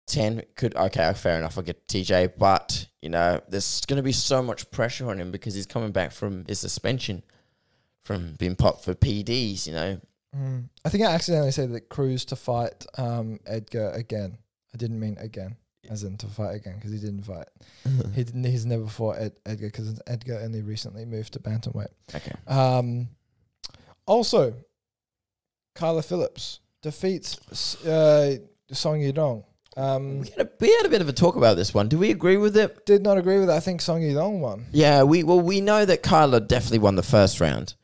10 could, okay, fair enough, I'll get TJ, but, you know, there's going to be so much pressure on him because he's coming back from his suspension from being popped for PDs, you know. I think I accidentally said that Cruz to fight Edgar again. I didn't mean again, as in to fight again, because he didn't fight. He's never fought Edgar, because Edgar only recently moved to bantamweight. Okay. Also, Kyler Phillips defeats Song Yadong. We had a bit of a talk about this one. Do we agree with it? Did not agree with it. I think Song Yadong won. Yeah, we know that Kyler definitely won the first round.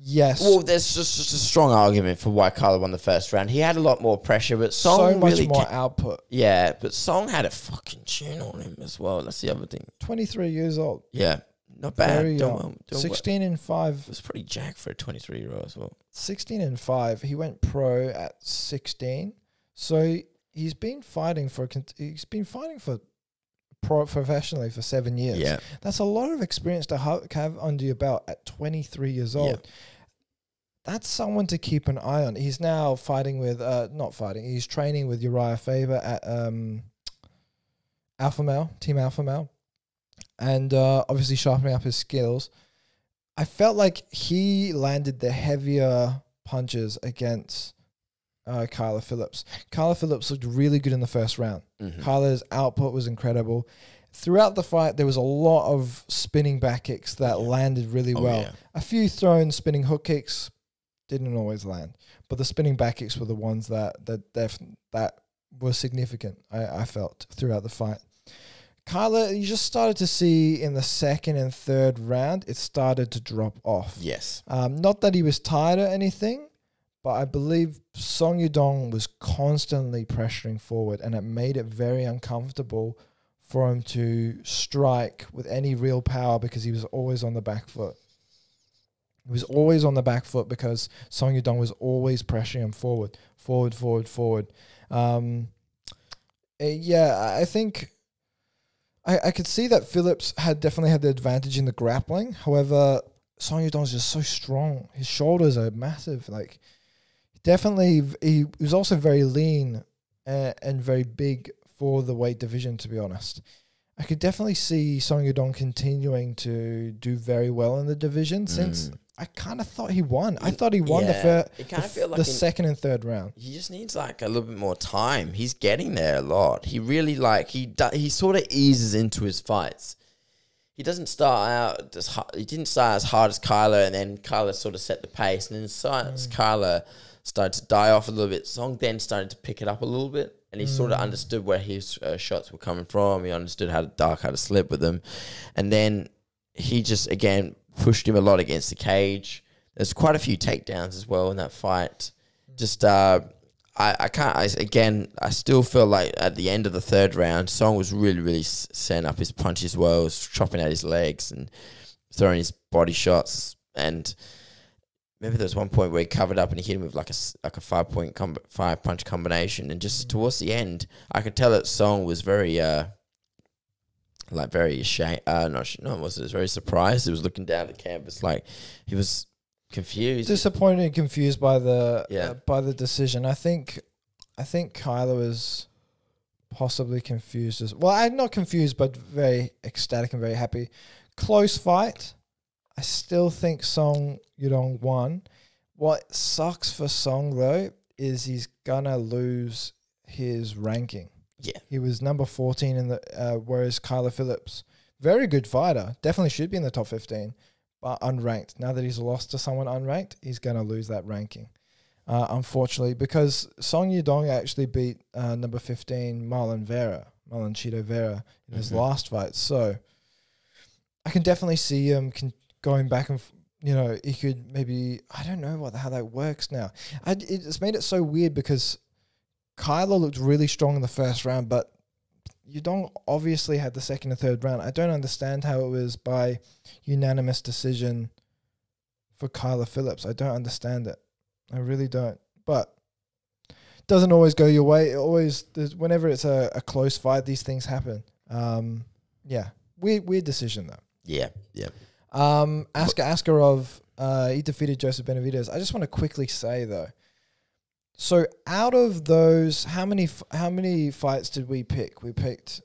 Yes. Well, there's just a strong argument for why Kyler won the first round. He had a lot more pressure, but Song so much really more output. Yeah, but Song had a fucking tune on him as well. That's the other thing. 23 years old. Yeah, not bad. Very young. Doing 16 and 5. It was pretty jacked for a 23-year-old as well. 16 and 5. He went pro at 16. So he's been fighting for professionally for 7 years. Yeah. That's a lot of experience to have under your belt at 23 years old. Yeah. That's someone to keep an eye on. He's now fighting with, he's training with Uriah Faber at Alpha Male, Team Alpha Male, and obviously sharpening up his skills. I felt like he landed the heavier punches against Kyler Phillips. Kyler Phillips looked really good in the first round. Kyler's output was incredible. Throughout the fight, there was a lot of spinning back kicks that landed really well. Yeah. A few thrown spinning hook kicks didn't always land, but the spinning back kicks were the ones that were significant, I felt, throughout the fight. Kyler, you just started to see in the second and third round, it started to drop off. Yes. Not that he was tired or anything, but I believe Song Yadong was constantly pressuring forward, and it made it very uncomfortable for him to strike with any real power because he was always on the back foot. He was always on the back foot because Song Yadong was always pressuring him forward. I think I could see that Phillips definitely had the advantage in the grappling. However, Song Yadong is just so strong. His shoulders are massive. Like, definitely, he was also very lean and very big for the weight division, to be honest. I could definitely see Song Yadong continuing to do very well in the division since I kind of thought he won. I thought he won the second and third round. He just needs like a little bit more time. He's getting there a lot. He really he sort of eases into his fights. He doesn't start out he didn't start as hard as Kyler, and then Kyler sort of set the pace, and then as Kyler started to die off a little bit, Song then started to pick it up a little bit. And he sort of understood where his shots were coming from. He understood how to slip with them. And then he just, again, pushed him a lot against the cage. There's quite a few takedowns as well in that fight. Just, I still feel like at the end of the third round, Song was really, really setting up his punches well, was chopping at his legs and throwing his body shots. And maybe there was one point where he covered up and he hit him with like a 5 punch combination, and just towards the end, I could tell that Song was very very ashamed. Very surprised. He was looking down at the canvas like he was confused, disappointed, and confused by the decision. I think Kyler was possibly confused as well. I'm not confused, but very ecstatic and very happy. Close fight. I still think Song Yadong won. What sucks for Song, though, is he's going to lose his ranking. Yeah. He was number 14 in the whereas Kyler Phillips, very good fighter, definitely should be in the top 15, but unranked. Now that he's lost to someone unranked, he's going to lose that ranking, unfortunately, because Song Yadong actually beat number 15 Marlon Chito Vera in his last fight. So I can definitely see him going back and, he could maybe, I don't know how that works now. It's made it so weird because Kyler looked really strong in the first round, but Yadong obviously had the second and third round. I don't understand how it was by unanimous decision for Kyler Phillips. I don't understand it. I really don't. But it doesn't always go your way. Whenever it's a close fight, these things happen. Weird decision though. Yeah. Askarov, he defeated Joseph Benavidez. I just want to quickly say though, So out of those, how many fights did we pick? We picked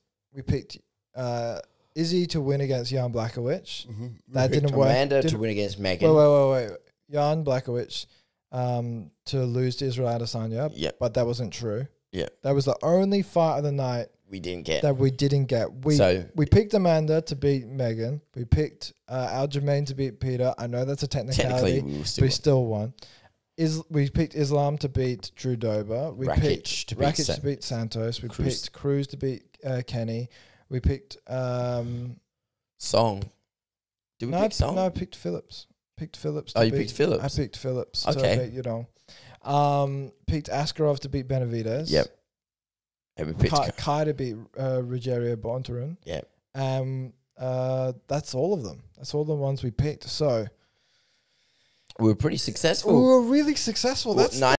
Izzy to win against Jan Blachowicz. Mm-hmm. That didn't work. Amanda to win against Megan. Wait. Jan Blachowicz to lose to Israel Adesanya. Yep. But that wasn't true. Yeah. That was the only fight of the night We didn't get. that we didn't get. We picked Amanda to beat Megan. We picked Aljamain to beat Peter. I know that's a technicality. Technically, we still won. We picked Islam to beat Drew Dober. We Rakic picked to beat Rakic to beat Santos. We picked Cruz to beat Kenny. We picked Song. Did we pick Song? No, I picked Phillips. Picked Phillips. You picked Phillips? I picked Phillips. Okay. To beat Yadong. Picked Askarov to beat Benavidez. Yep. And we picked Kai to beat Rogerio Bontorin. Yep. That's all of them. That's all the ones we picked. So we were pretty successful. we were really successful. Well, That's